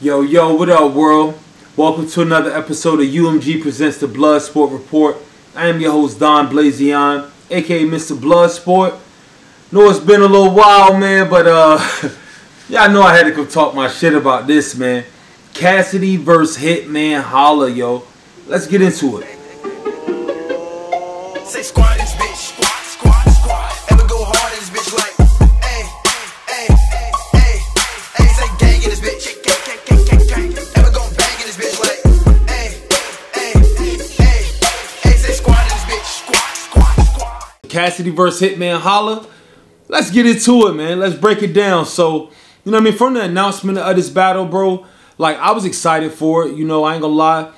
Yo, yo, what up, world? Welcome to another episode of UMG Presents the Blood Sport Report. I am your host, Don Blazion, aka Mr. Bloodsport. Know it's been a little while, man, but yeah, I know I had to come talk my shit about this, man. Cassidy versus Hitman Holla, yo. Let's get into it. Say squad this bitch, squad. Ever go hard in this bitch like, ay. Say gang in this bitch, gang. Ever go bang in this bitch like, ay. Say squad in this bitch, squad. Cassidy versus Hitman Holla. Let's get into it, man. Let's break it down. So, you know what I mean? From the announcement of this battle, bro, like, I was excited for it. You know, I ain't gonna lie.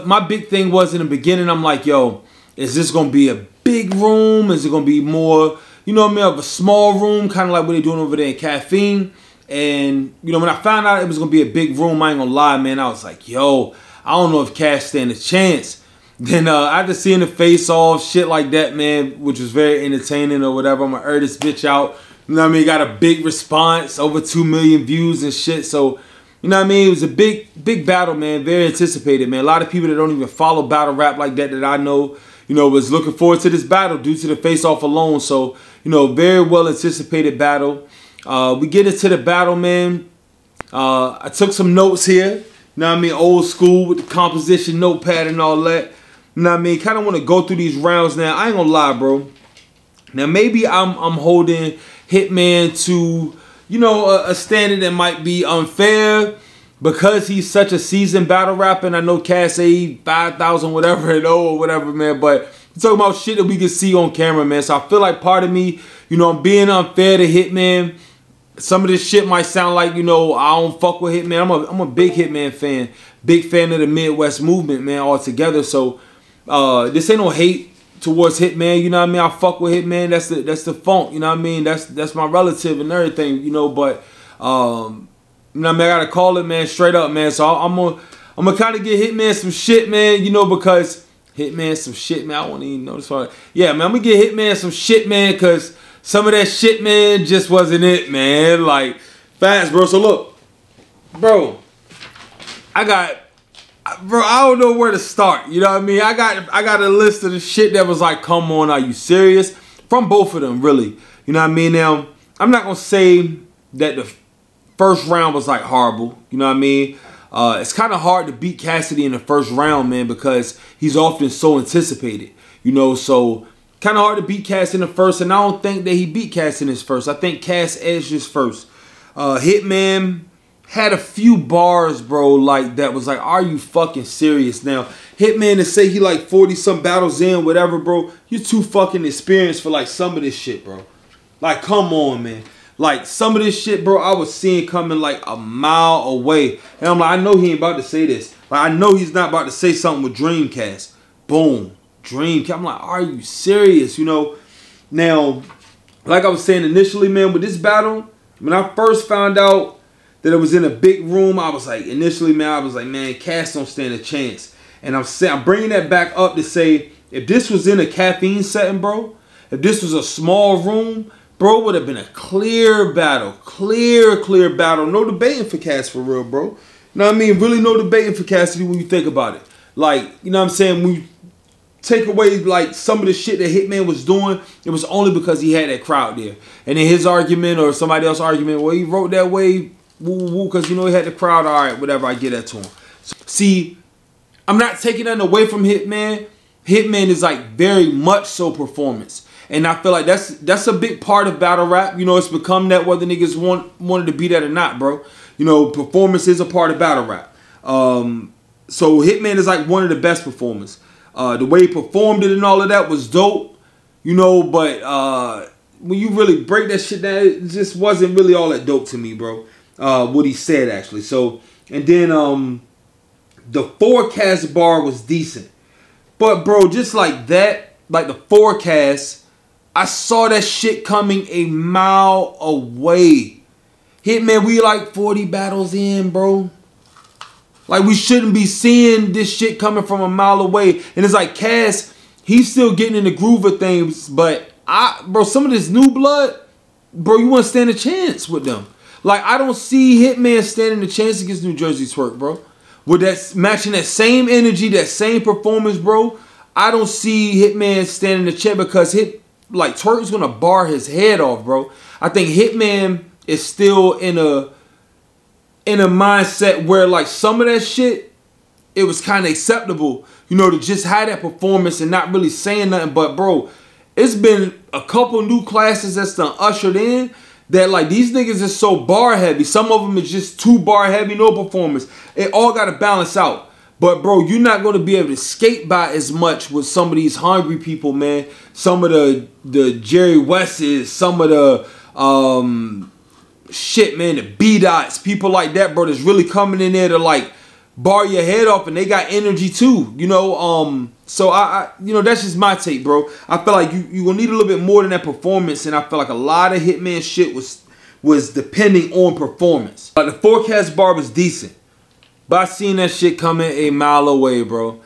My big thing was in the beginning, I'm like, yo, is this going to be a big room? Is it going to be more, you know what I mean, of a small room, kind of like what they're doing over there in Caffeine? And, you know, when I found out it was going to be a big room, I ain't going to lie, man, I was like, yo, I don't know if Cash stand a chance. Then after seeing the face-off, shit like that, man, which was very entertaining or whatever, I'm going to air this bitch out. You know what I mean? Got a big response, over 2 million views and shit, so... You know what I mean? It was a big battle, man. Very anticipated, man. A lot of people that don't even follow battle rap like that I know, you know, was looking forward to this battle due to the face-off alone. So, you know, very well anticipated battle. We get into the battle, man. I took some notes here. You know what I mean? Old school with the composition notepad and all that. You know what I mean? Kind of want to go through these rounds now. I ain't gonna lie, bro. Now, maybe I'm holding Hitman to... you know, a standard that might be unfair because he's such a seasoned battle rapper. And I know Cassidy 5,000 whatever and or whatever, man. But we're talking about shit that we can see on camera, man. So I feel like part of me, you know, I'm being unfair to Hitman. Some of this shit might sound like, you know, I don't fuck with Hitman. I'm a big Hitman fan. Big fan of the Midwest movement, man, altogether. So this ain't no hate towards Hitman, you know what I mean? I fuck with Hitman. That's the funk, you know what I mean? That's my relative and everything, you know. But you know what I mean? I gotta call it, man, straight up, man. So I'm gonna kind of get Hitman some shit, man, you know, because Hitman some shit, man. I won't even know this part. Yeah, man, I'm gonna get Hitman some shit, man, because some of that shit, man, just wasn't it, man. Like, fast, bro. So look, bro, Bro, I don't know where to start. You know what I mean? I got a list of the shit that was like, come on, are you serious? From both of them, really. You know what I mean? Now, I'm not going to say that the first round was like horrible. You know what I mean? It's kind of hard to beat Cassidy in the first round, man, because he's often so anticipated. You know, so kind of hard to beat Cass in the first, and I don't think that he beat Cass in his first. I think Cass edged his first. Hitman had a few bars, bro, like that was like, are you fucking serious? Now, Hitman to say he like 40-some battles in, whatever, bro, you're too fucking experienced for like some of this shit, bro. Like, come on, man. Like, some of this shit, bro, I was seeing coming like a mile away. And I'm like, I know he ain't about to say this. Like, I know he's not about to say something with Dreamcast. Boom. Dreamcast. I'm like, are you serious? You know? Now, like I was saying initially, man, with this battle, when I first found out that it was in a big room, I was like, initially, man, I was like, man, Cass don't stand a chance. And I'm bringing that back up to say, if this was in a Caffeine setting, bro, if this was a small room, bro, it would have been a clear battle. Clear battle. No debating for Cass for real, bro. You know what I mean? Really no debating for Cassidy when you think about it. Like, you know what I'm saying? When you take away, like, some of the shit that Hitman was doing, it was only because he had that crowd there. And in his argument or somebody else's argument, well, he wrote that way, woo, because, you know, he had the crowd. All right, whatever, I get that to him. So, see, I'm not taking nothing away from Hitman. Hitman is like very much so performance. And I feel like that's a big part of battle rap. You know, it's become that whether niggas wanted to be that or not, bro. You know, performance is a part of battle rap. So Hitman is like one of the best performers. The way he performed it and all of that was dope. You know, but when you really break that shit down, it just wasn't really all that dope to me, bro. What he said, actually. So, and then the forecast bar was decent. But, bro, just like that, like the forecast, I saw that shit coming a mile away. Hitman, we like 40 battles in, bro. Like, we shouldn't be seeing this shit coming from a mile away. And it's like, Cass, he's still getting in the groove of things. But, bro, some of this new blood, bro, you wouldn't stand a chance with them. Like, I don't see Hitman standing a chance against New Jersey Twerk, bro. With that matching that same energy, that same performance, bro. I don't see Hitman standing a chance because Twerk is gonna bar his head off, bro. I think Hitman is still in a mindset where like some of that shit, it was kind of acceptable, you know, to just have that performance and not really saying nothing. But bro, it's been a couple new classes that's done ushered in that like these niggas is so bar heavy. Some of them is just too bar heavy, no performance. It all got to balance out. But bro, you're not going to be able to skate by as much with some of these hungry people, man. Some of the Jerry Wesses, some of the shit, man, the B-Dots, people like that, bro, that's really coming in there to like bar your head off, and they got energy too, you know. So I you know, that's just my take, bro. I feel like you gonna need a little bit more than that performance, and I feel like a lot of Hitman shit was depending on performance. Like the forecast bar was decent, but I seen that shit coming a mile away, bro.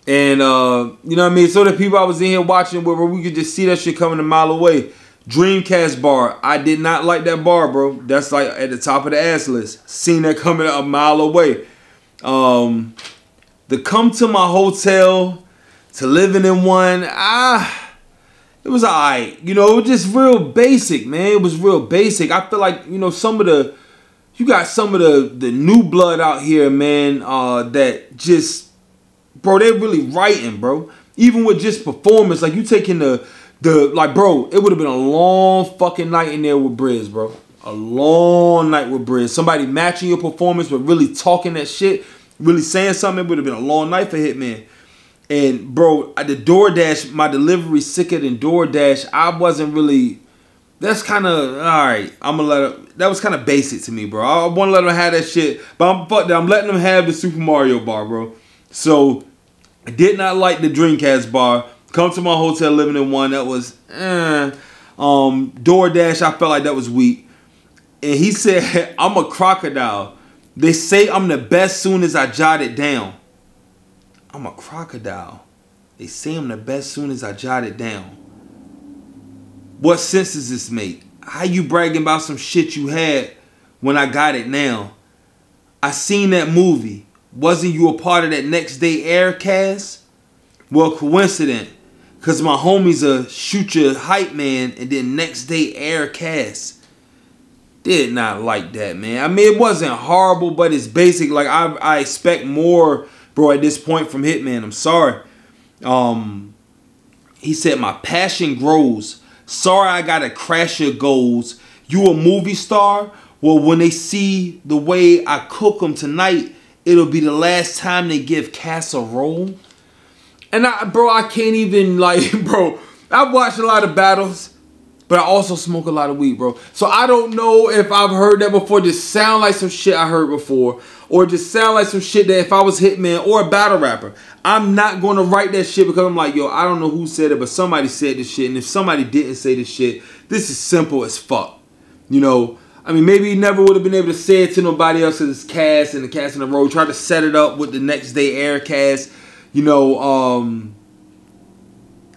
And you know what I mean? So the people I was in here watching where we could just see that shit coming a mile away. Dreamcast bar, I did not like that bar, bro. That's like at the top of the ass list. Seen that coming a mile away. The Come to My Hotel, to Living in One, it was alright. You know, it was just real basic, man. It was real basic. I feel like, you know, you got some of the new blood out here, man, that just, bro, they're really writing, bro. Even with just performance, like you taking like, bro, it would have been a long fucking night in there with Briz, bro. A long night with Briz. Somebody matching your performance, but really talking that shit, really saying something. It would have been a long night for Hitman. And, bro, the DoorDash, my delivery sicker than DoorDash, I wasn't really, that's kind of, all right, I'm going to let it, that was kind of basic to me, bro. I want to let them have that shit, but I'm letting them have the Super Mario bar, bro. So, I did not like the Dreamcast bar. Come to My Hotel, Living in One, that was, DoorDash, I felt like that was weak. And he said, I'm a crocodile. They say I'm the best soon as I jot it down. I'm a crocodile. They say I'm the best soon as I jot it down. What sense does this make? How you bragging about some shit you had when I got it now? I seen that movie. Wasn't you a part of that Next Day Air cast? Well, coincident. Because my homies shoot your hype man and then Next Day Air cast. Did not like that, man. I mean, it wasn't horrible, but it's basic. Like, I expect more, bro, at this point from Hitman. I'm sorry. He said, my passion grows. Sorry I gotta crash your goals. You a movie star? Well, when they see the way I cook them tonight, it'll be the last time they give casserole. And bro, I can't even, like, bro, I've watched a lot of battles, but I also smoke a lot of weed, bro. So I don't know if I've heard that before. Just sound like some shit I heard before. Or just sound like some shit that if I was Hitman or a battle rapper, I'm not going to write that shit because I'm like, yo, I don't know who said it, but somebody said this shit. And if somebody didn't say this shit, this is simple as fuck. You know, I mean, maybe he never would have been able to say it to nobody else because it's cast and the cast in the road. Tried to set it up with the Next Day Air cast. You know,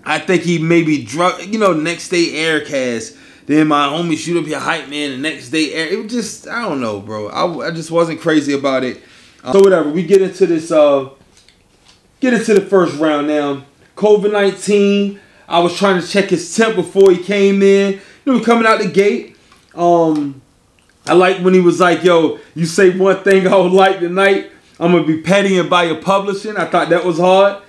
I think he maybe drunk, you know, Next Day Air cast. Then my homie shoot up your hype man the Next day air. It was just, I don't know, bro. I just wasn't crazy about it. So whatever, we get into this, get into the first round now. COVID-19, I was trying to check his temp before he came in. You know, coming out the gate. I like when he was like, yo, you say one thing I would like tonight, I'm going to be petty and buy your publishing. I thought that was hard.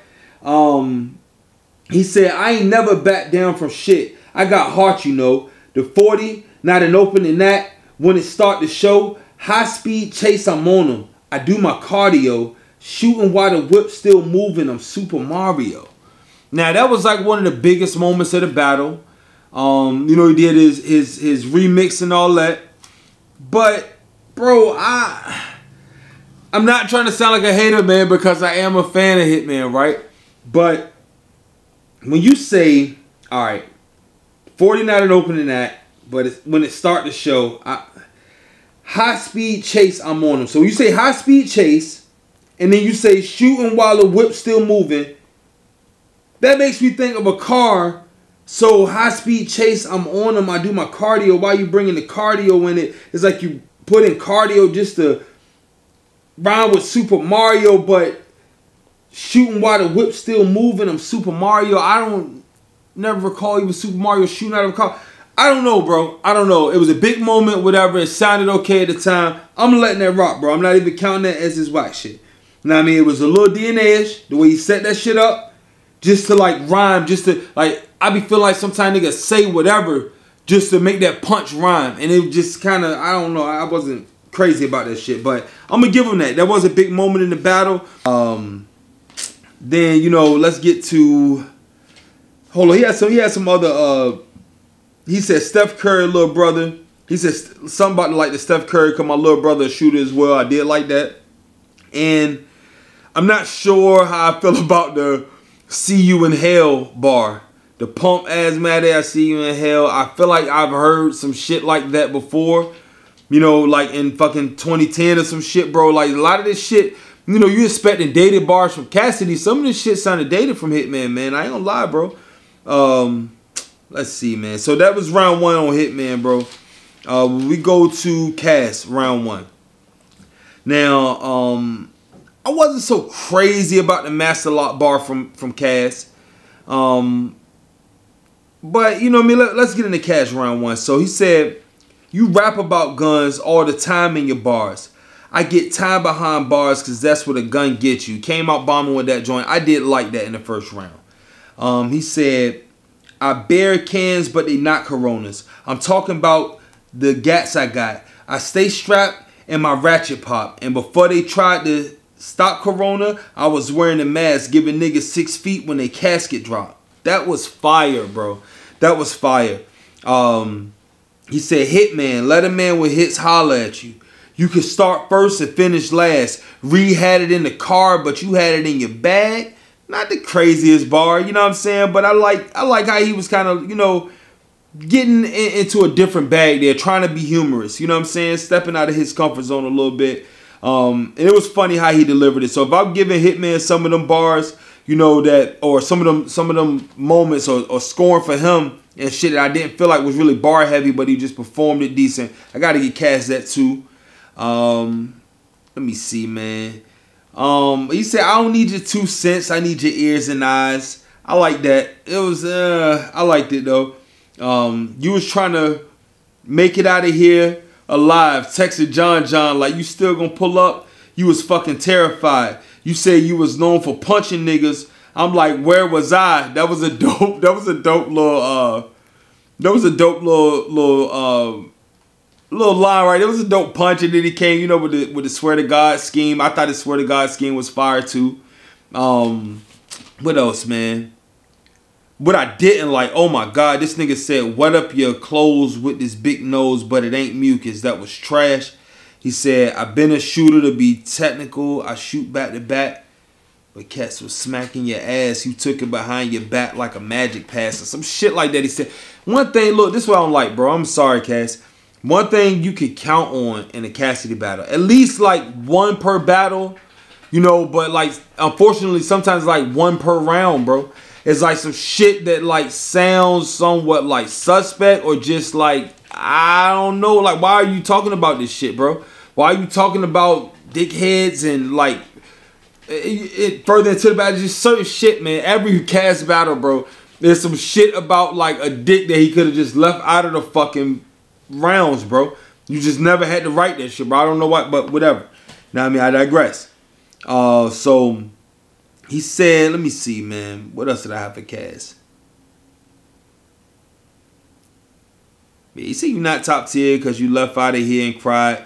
He said, I ain't never back down from shit. I got heart, you know. The 40, not an opening that. When it start the show, high speed chase, I'm on them. I do my cardio. Shooting while the whip still moving, I'm Super Mario. Now, that was like one of the biggest moments of the battle. You know, he did his remix and all that. But, bro, I'm not trying to sound like a hater, man, because I am a fan of Hitman, right? But when you say, all right, 40 not an opening act, but when it start the show, high speed chase, I'm on them. So you say high speed chase, and then you say shooting while the whip's still moving. That makes me think of a car. So high speed chase, I'm on them. I do my cardio. Why you bringing the cardio in it? It's like you put in cardio just to rhyme with Super Mario, but shooting while the whip's still moving, I'm Super Mario. I don't never recall even Super Mario shooting out of a car. I don't know, bro. I don't know. It was a big moment, whatever. It sounded okay at the time. I'm letting that rock, bro. I'm not even counting that as his whack shit. You know what I mean? It was a little DNA-ish, the way he set that shit up, just to like rhyme, just to like, I be feeling like sometimes niggas say whatever just to make that punch rhyme. And it just kind of, I don't know, I wasn't crazy about that shit. But I'm going to give him that. That was a big moment in the battle. Then, you know, let's get to, hold on, he had some other, he said Steph Curry, little brother. He said something about like the Steph Curry, because my little brother a shooter as well. I did like that. And I'm not sure how I feel about the see you in hell bar. The pump asthmatic, I see you in hell. I feel like I've heard some shit like that before. You know, like in fucking 2010 or some shit, bro. Like a lot of this shit, you know, you expecting dated bars from Cassidy. Some of this shit sounded dated from Hitman, man. I ain't gonna lie, bro. Let's see, man. So that was round 1 on Hitman, bro. We go to Cass, round 1. Now, I wasn't so crazy about the Master Lock bar from Cass. But, you know what I mean? Let's get into Cass round 1. So he said, you rap about guns all the time in your bars. I get time behind bars because that's what a gun gets you. Came out bombing with that joint. I did like that in the first round. He said, I bear cans, but they not Coronas. I'm talking about the gats I got. I stay strapped in my ratchet pop. And before they tried to stop Corona, I was wearing a mask, giving niggas 6 feet when they casket dropped. That was fire, bro. That was fire. He said, Hitman, let a man with hits holler at you. You could start first and finish last. Reed had it in the car, but you had it in your bag. Not the craziest bar, you know what I'm saying? But I like how he was kind of, you know, getting into a different bag there, trying to be humorous. You know what I'm saying? Stepping out of his comfort zone a little bit. And it was funny how he delivered it. So if I'm giving Hitman some of them bars, you know, that, or some of them moments or scoring for him and shit that I didn't feel like was really bar heavy, but he just performed it decent, I got to get Cass that too. Let me see, man. He said, I don't need your 2 cents. I need your ears and eyes. I like that. It was, I liked it though. You was trying to make it out of here alive. Texted John like, you still gonna pull up? You was fucking terrified. You said you was known for punching niggas. I'm like, where was I? That was a dope little line, right? It was a dope punch, and then he came, you know, with the swear to God scheme. I thought the swear to God scheme was fire too. What else, man? What I didn't like, oh my God, this nigga said, wet up your clothes with this big nose, but it ain't mucus. That was trash. He said, I've been a shooter to be technical. I shoot back to back. But cats was smacking your ass. You took it behind your back like a magic pass or some shit like that. He said, one thing, look, this is what I don't like, bro. I'm sorry, Cass. One thing you could count on in a Cassidy battle, at least like 1 per battle, you know, but like, unfortunately, sometimes like 1 per round, bro. It's like some shit that like sounds somewhat like suspect or just like, I don't know, like, why are you talking about this shit, bro? Why are you talking about dickheads and like, it further into the battle, just certain shit, man. Every Cass battle, bro, there's some shit about like a dick that he could have just left out of the fucking rounds, bro. You just never had to write that shit, bro. I don't know why, but whatever. Now, I mean, I digress. So he said, let me see, man. What else did I have for Cass? Yeah, he said you're not top tier because you left out of here and cried.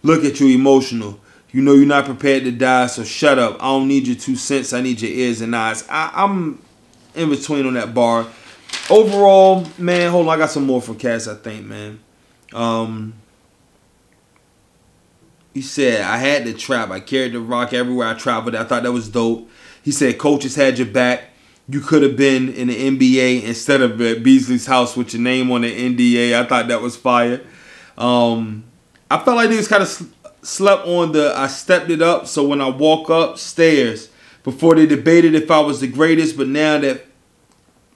Look at you, emotional. You know you're not prepared to die, so shut up. I don't need your 2 cents. I need your ears and eyes. I'm in between on that bar. Overall, man, hold on. I got some more from Cass, I think, man. He said, I had the trap. I carried the rock everywhere I traveled. I thought that was dope. He said, coaches had your back. You could have been in the NBA instead of at Beasley's house with your name on the NDA. I thought that was fire. I felt like niggas kind of slept on the I stepped it up. So when I walk upstairs, before they debated if I was the greatest, but now that,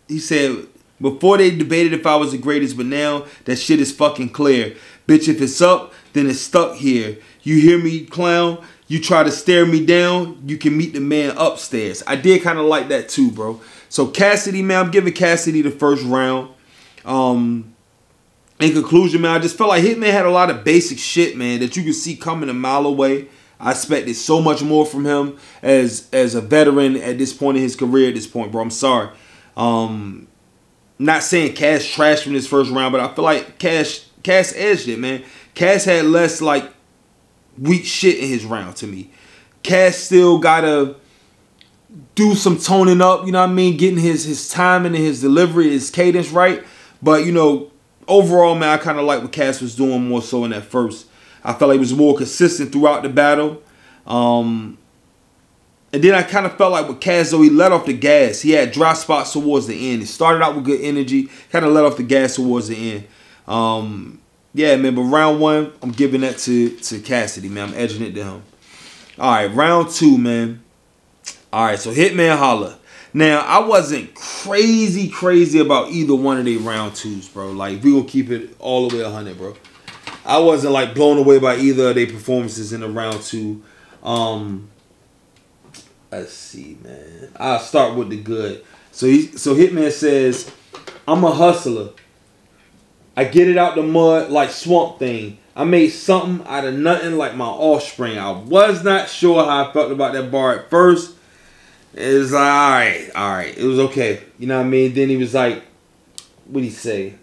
he said, before they debated if I was the greatest, but now that shit is fucking clear. Bitch, if it's up, then it's stuck here. You hear me, clown? You try to stare me down, you can meet the man upstairs. I did kind of like that too, bro. So Cassidy, man, I'm giving Cassidy the first round. In conclusion, man, I just felt like Hitman had a lot of basic shit, man, that you could see coming a mile away. I expected so much more from him as a veteran at this point in his career. At this point, bro, I'm sorry. Not saying Cass trashed from this first round, but I feel like Cass edged it, man. Cass had less like weak shit in his round to me. Cass still gotta do some toning up, you know what I mean, getting his timing and his delivery, his cadence right. But, you know, overall, man, I kind of like what Cass was doing more so in that first. I felt like he was more consistent throughout the battle. And then I kind of felt like with Cass, though, he let off the gas. He had dry spots towards the end. He started out with good energy, kind of let off the gas towards the end. Yeah, man, but round one, I'm giving that to Cassidy, man. I'm edging it to him. All right, round two, man. All right, so Hitman, Holla. Now, I wasn't crazy about either one of their round twos, bro. Like, we gonna keep it all the way 100, bro. I wasn't, like, blown away by either of their performances in the round two. Let's see, man. I'll start with the good. So Hitman says, I'm a hustler. I get it out the mud like Swamp Thing. I made something out of nothing like my offspring. I was not sure how I felt about that bar at first. It was like, all right. It was okay. You know what I mean? Then he was like, what'd he say?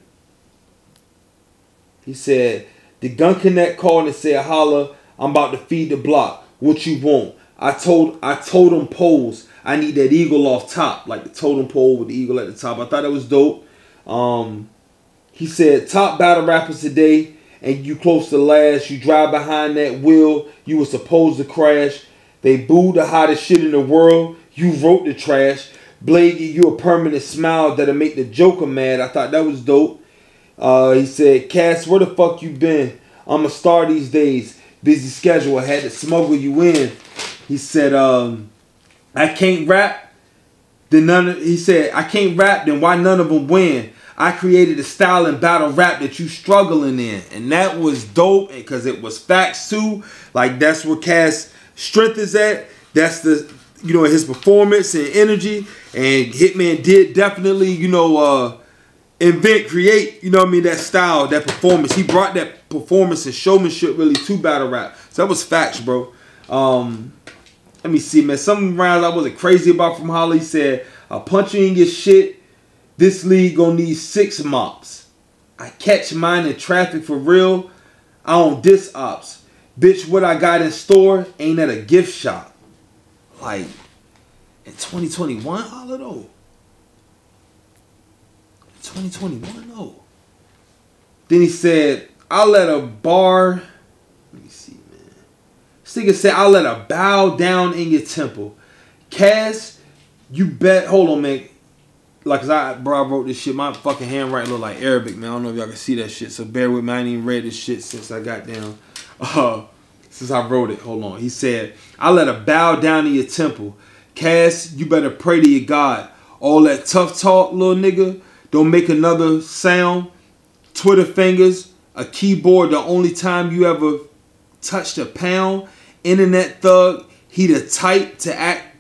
He said, the Gun Connect called and said, Holla, I'm about to feed the block. What you want? I told him pose. I need that eagle off top. Like the totem pole with the eagle at the top. I thought that was dope. He said, top battle rappers today, and you close to last. You drive behind that wheel. You were supposed to crash. They booed the hottest shit in the world. You wrote the trash. Blade give you a permanent smile that'll make the Joker mad. I thought that was dope. He said, Cass, where the fuck you been? I'm a star these days. Busy schedule. I had to smuggle you in. He said, I can't rap. He said, I can't rap, then why none of them win? I created a style and battle rap that you struggling in. And that was dope because it was facts too. Like, that's where Cass' strength is at. That's the, you know, his performance and energy. And Hitman did definitely, you know, create, you know what I mean, that style, that performance. He brought that performance and showmanship really to battle rap. So that was facts, bro. Let me see, man. Some rounds I wasn't crazy about from Holla. He said, I'll punch you in your shit. This league gonna need 6 mops. I catch mine in traffic for real. I don't diss ops. Bitch, what I got in store ain't at a gift shop. Like, in 2021, Holla though. 2021, no. Then he said, I'll let a bar. Let me see, man. This nigga said, I'll let a bow down in your temple. Cass, you bet. Hold on, man. Like, cause I wrote this shit. My fucking handwriting look like Arabic, man. I don't know if y'all can see that shit. So bear with me. I ain't even read this shit since I got down. Since I wrote it. Hold on. He said, I'll let a bow down in your temple. Cass, you better pray to your God. All that tough talk, little nigga. Don't make another sound. Twitter fingers. A keyboard. The only time you ever touched a pound. Internet thug. He the type to act.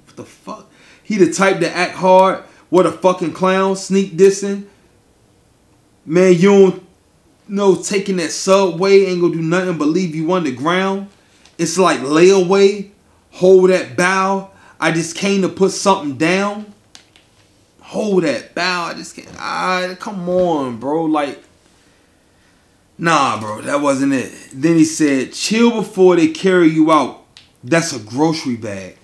What the fuck? He the type to act hard. What a fucking clown. Sneak dissing. Man, you don't know taking that subway ain't gonna do nothing but leave you underground. It's like layaway. Hold that bow. I just came to put something down. Hold that bow. I just can't. Come on, bro. Like, nah, bro. That wasn't it. Then he said, chill before they carry you out. That's a grocery bag.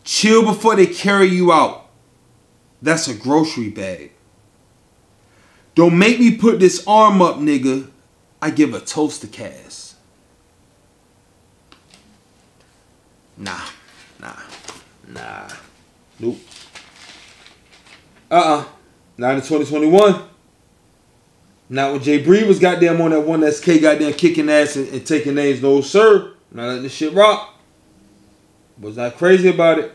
Chill before they carry you out. That's a grocery bag. Don't make me put this arm up, nigga. I give a toast to Cass. Nah. Nope. Not in 2021. Not when Jay Bree was goddamn on that one SK goddamn kicking ass and taking names. No, sir. Not letting this shit rock. Was not crazy about it.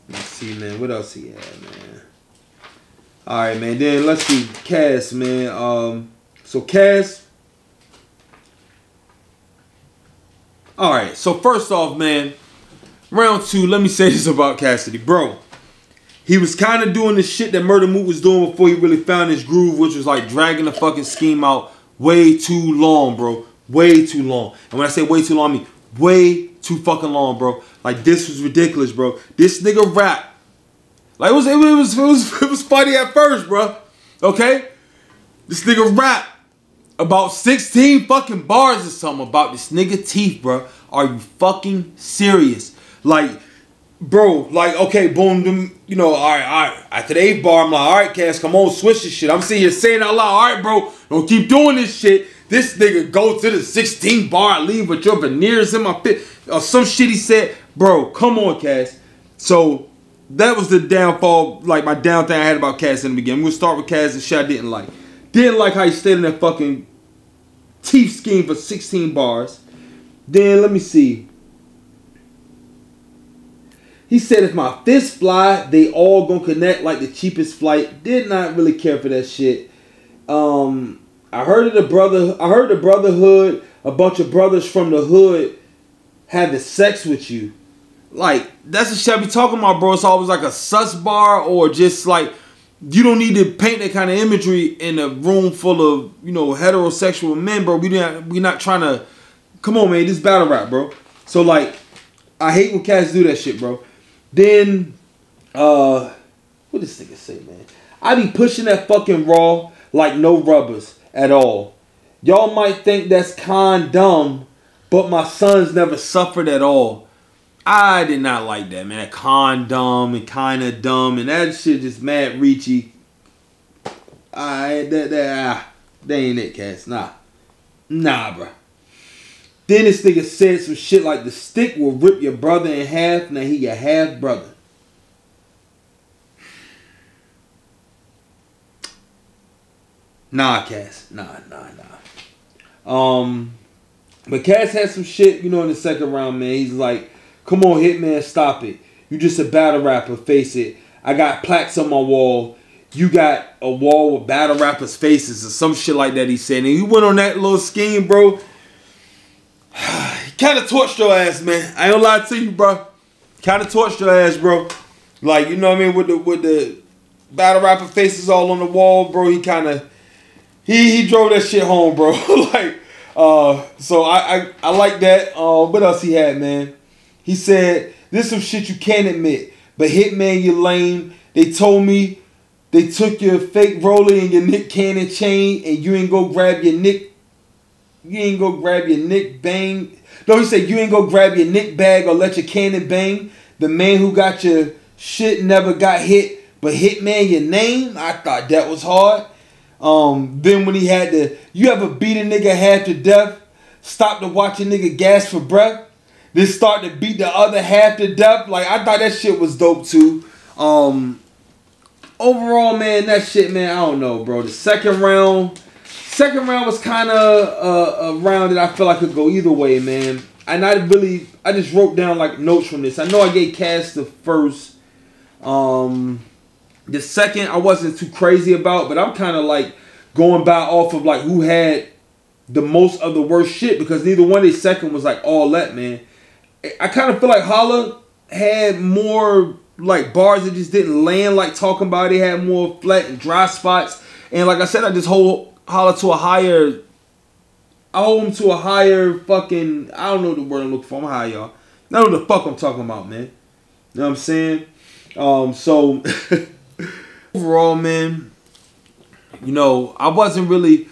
Let's see, man. What else he had, man? All right, man. Then let's see, Cass, man. So Cass. All right. So first off, man, round 2. Let me say this about Cassidy, bro. He was kind of doing the shit that Murder Mook was doing before he really found his groove, which was like dragging the fucking scheme out way too long, bro. Way too long. And when I say way too long, I mean way too fucking long, bro. Like, this was ridiculous, bro. This nigga rap. Like, it was funny at first, bro. Okay? This nigga rap about 16 fucking bars or something about this nigga teeth, bro. Are you fucking serious? Like, bro, like, okay, boom, them, you know, all right. After the 8th bar, I'm like, all right, Cass, come on, switch this shit. I'm sitting here saying out loud, all right, bro, don't keep doing this shit. This nigga go to the 16 bar, leave with your veneers in my fit, or some shit he said. Bro, come on, Cass. So, that was the downfall, like, my down thing I had about Cass in the beginning. We'll start with Cass, the shit I didn't like. Didn't like how he stayed in that fucking teeth scheme for 16 bars. Then, let me see. He said, if my fists fly, they all gonna connect like the cheapest flight. Did not really care for that shit. I heard of the brotherhood, a bunch of brothers from the hood having sex with you. Like, that's the shit I be talking about, bro. It's always like a sus bar, or just like, you don't need to paint that kind of imagery in a room full of, you know, heterosexual men, bro. We not trying to, come on, man, this battle rap, bro. So, like, I hate when cats do that shit, bro. Then, what this nigga say, man? I be pushing that fucking raw like no rubbers at all. Y'all might think that's dumb, but my sons never suffered at all. I did not like that, man. That condom and kinda dumb, and that shit just mad reachy. That ain't it, cats. Nah, bro. Then this nigga said some shit like the stick will rip your brother in half. Now he your half brother. Nah, Cass. Nah. But Cass had some shit, you know, in the second round, man. He's like, come on, Hitman, stop it. You just a battle rapper, face it. I got plaques on my wall. You got a wall with battle rappers' faces or some shit like that, he said. And he went on that little scheme, bro. He kind of torched your ass, man. I ain't gonna lie to you, bro. Kind of torched your ass, bro. Like, you know what I mean? With the battle rapper faces all on the wall, bro. He kind of he drove that shit home, bro. Like, so I like that. What else he had, man? He said, "This some shit you can't admit, but Hitman, you lame. They told me they took your fake roller and your Nick Cannon chain, and you ain't go grab your Nick." You ain't go grab your Nick bang. No, he said you ain't go grab your Nick bag or let your cannon bang. The man who got your shit never got hit, but Hitman your name. I thought that was hard. Then when he had to, you ever beat a nigga half to death, stop to watch a nigga gas for breath, then start to beat the other half to death. Like, I thought that shit was dope too. Overall, man, that shit, man, I don't know, bro. The second round was kind of a round that I feel like could go either way, man. And I just wrote down like notes from this. I know I gave Cass the first. The second I wasn't too crazy about, but I'm kind of like going by off of like who had the most of the worst shit, because neither one of these second was like all that, man. I kind of feel like Holla had more like bars that just didn't land like talking about it. Had more flat and dry spots. And like I said, I just hold Holla to a higher, I hold him to a higher fucking, I don't know the word I'm looking for. I'm high, y'all. I know what the fuck I'm talking about, man. You know what I'm saying? So overall, man, you know, I wasn't really,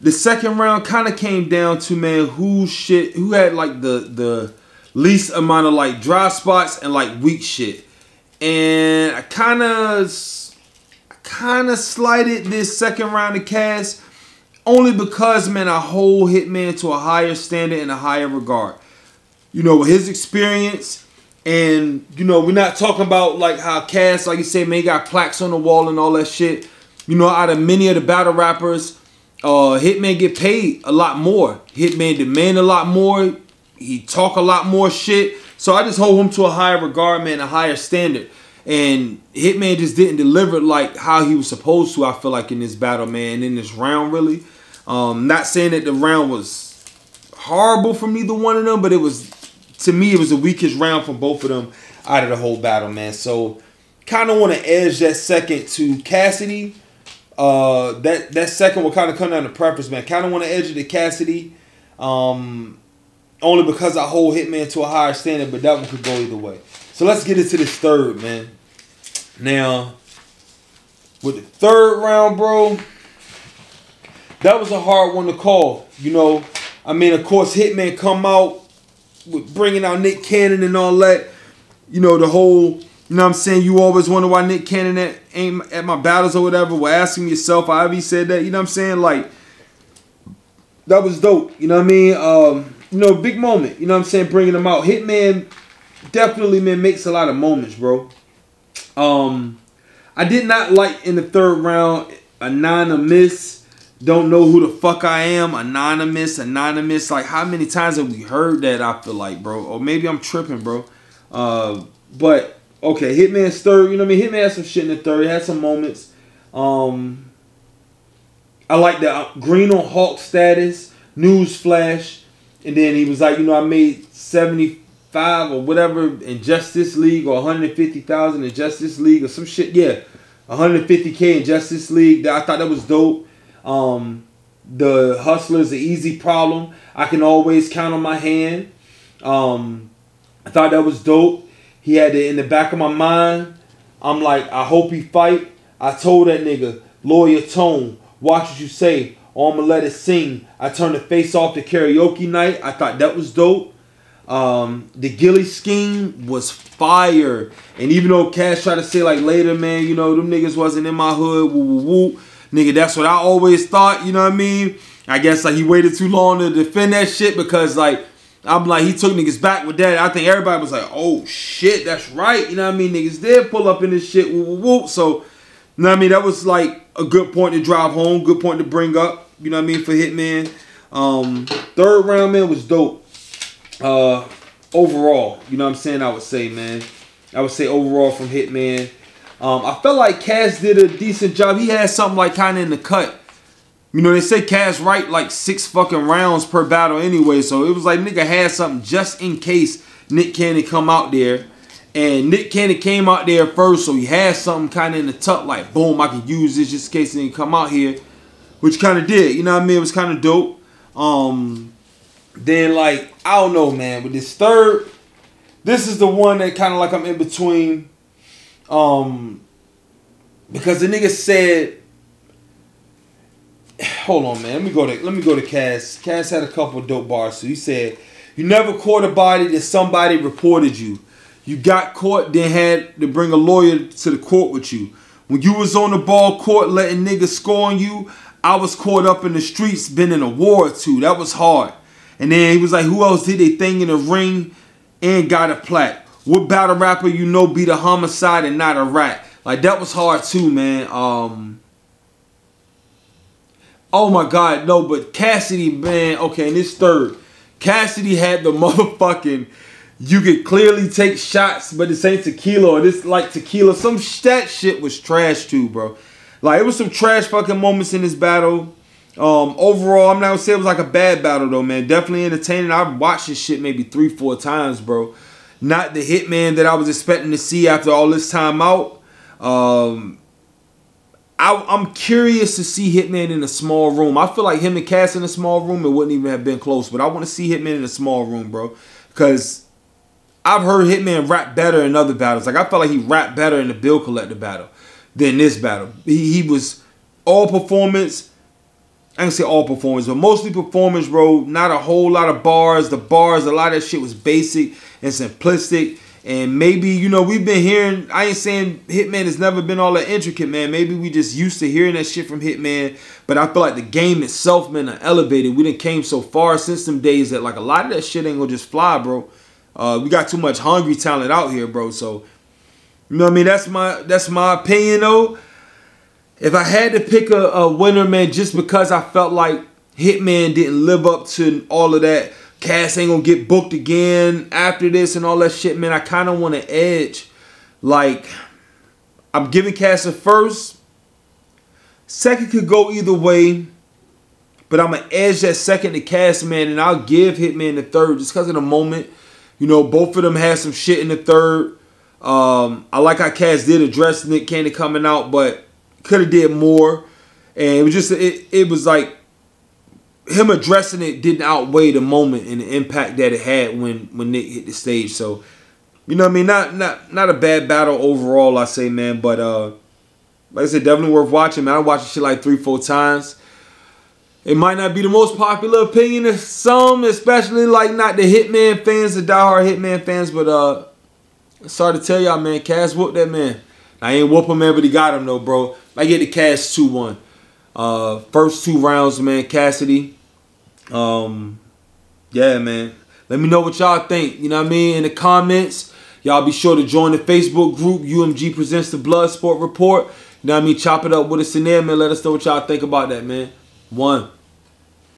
the second round kind of came down to, man, who had like the least amount of like dry spots and like weak shit. And I kind of slighted this second round of Cass only because, man, I hold Hitman to a higher standard and a higher regard. You know, with his experience, and, you know, we're not talking about like how Cass, like you say, man, he got plaques on the wall and all that shit. You know, out of many of the battle rappers, Hitman get paid a lot more. Hitman demand a lot more. He talk a lot more shit. So I just hold him to a higher regard, man, a higher standard. And Hitman just didn't deliver like how he was supposed to, I feel like, in this battle, man, in this round, really. Not saying that the round was horrible from neither one of them, but it was, to me, it was the weakest round from both of them out of the whole battle, man. So, kind of want to edge that second to Cassidy. That second will kind of come down to preference, man. Kind of want to edge it to Cassidy. Only because I hold Hitman to a higher standard, but that one could go either way. So let's get into this third, man. Now, with the third round, bro, that was a hard one to call. You know, I mean, of course, Hitman come out with bringing out Nick Cannon and all that. You know, the whole, you know what I'm saying, you always wonder why Nick Cannon ain't at my battles or whatever. Well, asking yourself, however he said that, you know what I'm saying? Like, that was dope. You know what I mean? You know, big moment. You know what I'm saying? Bringing them out. Hitman definitely, man, makes a lot of moments, bro. I did not like in the third round anonymous. Don't know who the fuck I am. Anonymous. Like, how many times have we heard that? I feel like, bro. Or maybe I'm tripping, bro. But okay, Hitman's third. You know what I mean? Hitman had some shit in the third. He had some moments. I like the green on Hawk status. News flash. And then he was like, you know, I made 75 or whatever in Justice League, or 150,000 in Justice League or some shit. Yeah, 150K in Justice League. I thought that was dope. The Hustler's an easy problem. I can always count on my hand. I thought that was dope. He had it in the back of my mind. I'm like, I hope he fight. I told that nigga, lower your tone. Watch what you say. Or I'ma let it sing. I turned the face off to karaoke night. I thought that was dope. The Gilly scheme was fire. And even though Cash tried to say like later, man, you know, them niggas wasn't in my hood. Woo, woo, woo. Nigga, that's what I always thought, you know what I mean? I guess like he waited too long to defend that shit because like, I'm like, he took niggas back with that. I think everybody was like, oh shit, that's right. You know what I mean? Niggas did pull up in this shit. Woo, woo, woo. So, you know what I mean? That was like a good point to drive home. Good point to bring up. You know what I mean, for Hitman. Third round, man, was dope. Overall, you know what I'm saying, I would say, man. I would say overall from Hitman. I felt like Cass did a decent job. He had something like kind of in the cut. You know, they say Cass write like 6 fucking rounds per battle anyway. So it was like nigga had something just in case Nick Cannon come out there. And Nick Cannon came out there first, so he had something kind of in the tuck, like, boom, I can use this just in case he didn't come out here. Which kind of did, you know what I mean? It was kind of dope. Then, like, I don't know, man. With this third, this is the one that kind of like I'm in between. Because the nigga said, hold on, man. Let me go to Cass. Cass had a couple of dope bars. So he said, you never caught a body that somebody reported you. You got caught, then had to bring a lawyer to the court with you. When you was on the ball court letting niggas score on you, I was caught up in the streets, been in a war or two. That was hard. And then he was like, who else did they thing in the ring and got a plaque? What battle rapper you know beat a homicide and not a rat? Like, that was hard too, man. Oh my God, no, but Cassidy, man, okay, in this third, Cassidy had the motherfucking, you could clearly take shots, but this ain't tequila, or this like tequila. That shit was trash too, bro. Like, it was some trash fucking moments in this battle. Overall, I'm not gonna say it was like a bad battle though, man. Definitely entertaining. I've watched this shit maybe 3-4 times, bro. Not the Hitman that I was expecting to see after all this time out. I'm curious to see Hitman in a small room. I feel like him and Cass in a small room, it wouldn't even have been close. But I want to see Hitman in a small room, bro. Because I've heard Hitman rap better in other battles. Like, I felt like he rapped better in the Bill Collector battle than this battle. He was all performance. I can say all performance, but mostly performance, bro. Not a whole lot of bars. The bars, a lot of that shit was basic and simplistic. And maybe, you know, we've been hearing, I ain't saying Hitman has never been all that intricate, man. Maybe we just used to hearing that shit from Hitman. But I feel like the game itself, man, are elevated. We done came so far since them days that, like, a lot of that shit ain't gonna just fly, bro. We got too much hungry talent out here, bro. So, you know what I mean? That's my opinion, though. If I had to pick a winner, man, just because I felt like Hitman didn't live up to all of that, Cass ain't gonna get booked again after this and all that shit, man, I kind of want to edge, like, I'm giving Cass a first. Second could go either way. But I'm going to edge that second to Cass, man. And I'll give Hitman the third just because of the moment. You know, both of them had some shit in the third. I like how Cass did address Nick Cannon coming out, but could have did more. And it was just, it was like him addressing it didn't outweigh the moment and the impact that it had when Nick hit the stage. So, you know what I mean? Not a bad battle overall, I say, man. But like I said, definitely worth watching, man. I watched this shit like 3-4 times. It might not be the most popular opinion of some, especially like not the Hitman fans, the diehard Hitman fans, but sorry to tell y'all, man, Cass whooped that man. I ain't whoop him, man, but he got him though, bro. I get the Cass 2-1. First 2 rounds, man, Cassidy. Yeah, man. Let me know what y'all think, you know what I mean, in the comments. Y'all be sure to join the Facebook group, UMG Presents the Bloodsport Report. You know what I mean? Chop it up with us in there, man. Let us know what y'all think about that, man. 1.